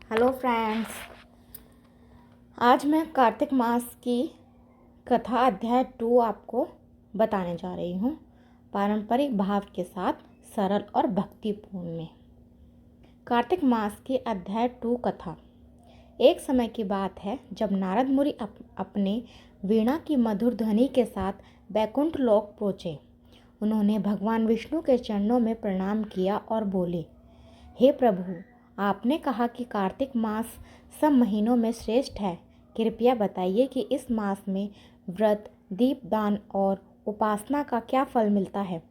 Hello friends. आज मैं कार्तिक मास की कथा अध्याय 2 आपको बताने जा रही हूँ, पारंपरिक भाव के साथ सरल और भक्तिपूर्ण में। कार्तिक मास की अध्याय 2 कथा। एक समय की बात है जब नारद मुनि अपने वीणा की मधुर ध्वनि के साथ बैकुंठ लोक पहुँचे। उन्होंने भगवान विष्णु के चरणों में प्रणाम किया और बोले, हे प्रभु, आपने कहा कि कार्तिक मास सब महीनों में श्रेष्ठ है। कृपया बताइए कि इस मास में व्रत, दीपदान और उपासना का क्या फल मिलता है।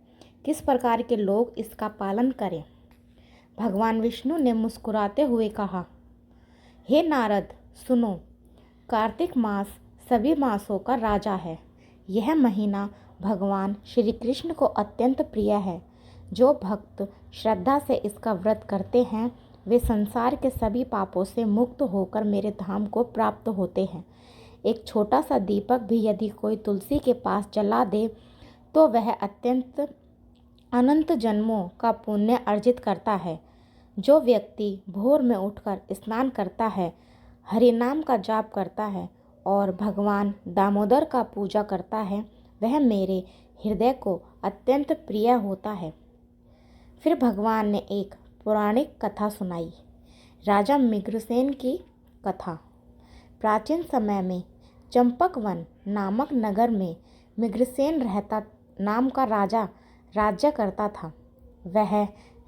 किस प्रकार के लोग इसका पालन करें। भगवान विष्णु ने मुस्कुराते हुए कहा, हे नारद, सुनो। कार्तिक मास सभी मासों का राजा है। यह महीना भगवान श्री कृष्ण को अत्यंत प्रिय है। जो भक्त श्रद्धा से इसका व्रत करते हैं वे संसार के सभी पापों से मुक्त होकर मेरे धाम को प्राप्त होते हैं। एक छोटा सा दीपक भी यदि कोई तुलसी के पास जला दे तो वह अनंत जन्मों का पुण्य अर्जित करता है। जो व्यक्ति भोर में उठकर स्नान करता है, हरिनाम का जाप करता है और भगवान दामोदर का पूजा करता है, वह मेरे हृदय को अत्यंत प्रिय होता है। फिर भगवान ने एक पौराणिक कथा सुनाई, राजा मिग्रसेन की कथा। प्राचीन समय में चंपकवन नामक नगर में मिग्रसेन रहता नाम का राजा राज्य करता था। वह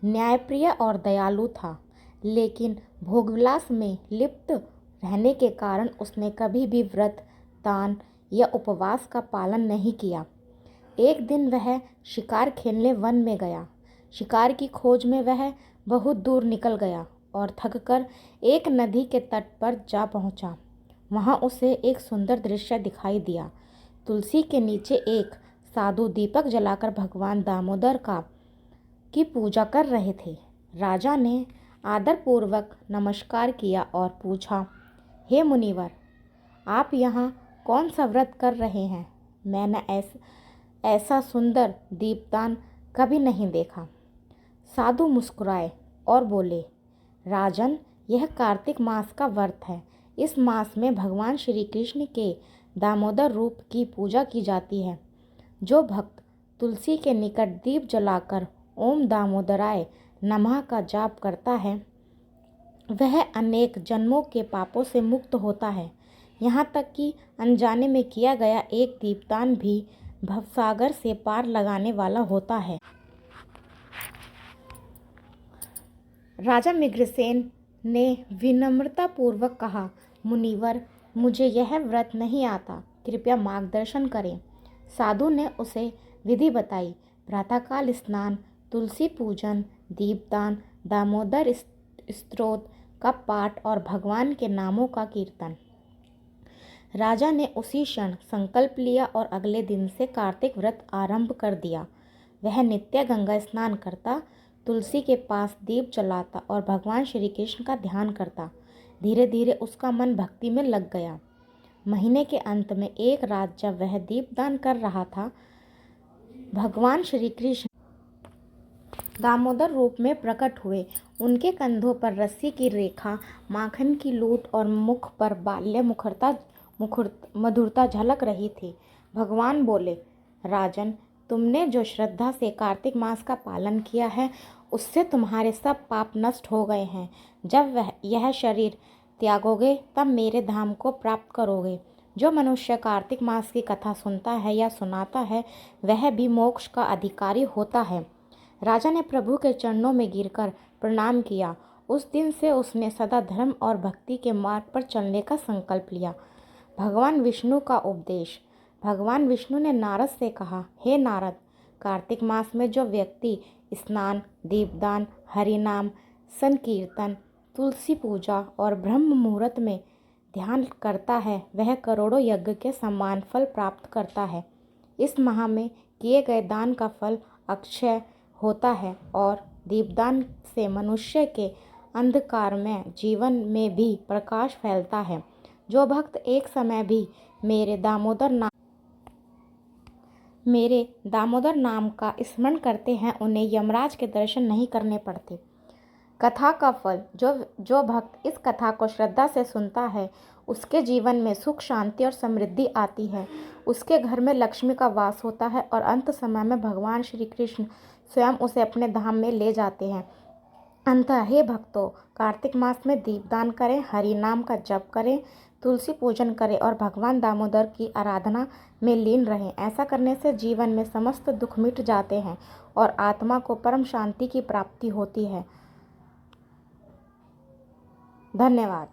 न्यायप्रिय और दयालु था, लेकिन भोगविलास में लिप्त रहने के कारण उसने कभी भी व्रत, दान या उपवास का पालन नहीं किया। एक दिन वह शिकार खेलने वन में गया। शिकार की खोज में वह बहुत दूर निकल गया और थककर एक नदी के तट पर जा पहुंचा। वहां उसे एक सुंदर दृश्य दिखाई दिया। तुलसी के नीचे एक साधु दीपक जलाकर भगवान दामोदर की पूजा कर रहे थे। राजा ने आदरपूर्वक नमस्कार किया और पूछा, हे मुनिवर, आप यहाँ कौन सा व्रत कर रहे हैं? मैंने ऐसा सुंदर दीपदान कभी नहीं देखा। साधु मुस्कुराए और बोले, राजन, यह कार्तिक मास का व्रत है। इस मास में भगवान श्री कृष्ण के दामोदर रूप की पूजा की जाती है। जो भक्त तुलसी के निकट दीप जलाकर ओम दामोदराय नमः का जाप करता है, वह अनेक जन्मों के पापों से मुक्त होता है। यहाँ तक कि अनजाने में किया गया एक दीपदान भी भवसागर से पार लगाने वाला होता है। राजा मिग्रसेन ने विनम्रतापूर्वक कहा, मुनिवर, मुझे यह व्रत नहीं आता, कृपया मार्गदर्शन करें। साधु ने उसे विधि बताई। प्रातःकाल स्नान, तुलसी पूजन, दीपदान, दामोदर स्तोत्र का पाठ और भगवान के नामों का कीर्तन। राजा ने उसी क्षण संकल्प लिया और अगले दिन से कार्तिक व्रत आरंभ कर दिया। वह नित्य गंगा स्नान करता, तुलसी के पास दीप जलाता और भगवान श्री कृष्ण का ध्यान करता। धीरे धीरे उसका मन भक्ति में लग गया। महीने के अंत में एक रात जब वह दीपदान कर रहा था, भगवान श्री कृष्ण दामोदर रूप में प्रकट हुए। उनके कंधों पर रस्सी की रेखा, माखन की लूट और मुख पर बाल्य मधुरता झलक रही थी। भगवान बोले, राजन, तुमने जो श्रद्धा से कार्तिक मास का पालन किया है, उससे तुम्हारे सब पाप नष्ट हो गए हैं। जब यह शरीर त्यागोगे तब मेरे धाम को प्राप्त करोगे। जो मनुष्य कार्तिक मास की कथा सुनता है या सुनाता है, वह भी मोक्ष का अधिकारी होता है। राजा ने प्रभु के चरणों में गिरकर प्रणाम किया। उस दिन से उसने सदा धर्म और भक्ति के मार्ग पर चलने का संकल्प लिया। भगवान विष्णु का उपदेश। भगवान विष्णु ने नारद से कहा, हे नारद, कार्तिक मास में जो व्यक्ति स्नान, दीपदान, हरिनाम, संकीर्तन, तुलसी पूजा और ब्रह्म मुहूर्त में ध्यान करता है, वह करोड़ों यज्ञ के समान फल प्राप्त करता है। इस माह में किए गए दान का फल अक्षय होता है और दीपदान से मनुष्य के अंधकारमय जीवन में भी प्रकाश फैलता है। जो भक्त एक समय भी मेरे दामोदर नाम का स्मरण करते हैं, उन्हें यमराज के दर्शन नहीं करने पड़ते। कथा का फल, जो जो भक्त इस कथा को श्रद्धा से सुनता है उसके जीवन में सुख, शांति और समृद्धि आती है। उसके घर में लक्ष्मी का वास होता है और अंत समय में भगवान श्री कृष्ण स्वयं उसे अपने धाम में ले जाते हैं। अंतः हे भक्तों, कार्तिक मास में दीपदान करें, हरि नाम का जप करें, तुलसी पूजन करें और भगवान दामोदर की आराधना में लीन रहें। ऐसा करने से जीवन में समस्त दुख मिट जाते हैं और आत्मा को परम शांति की प्राप्ति होती है। धन्यवाद।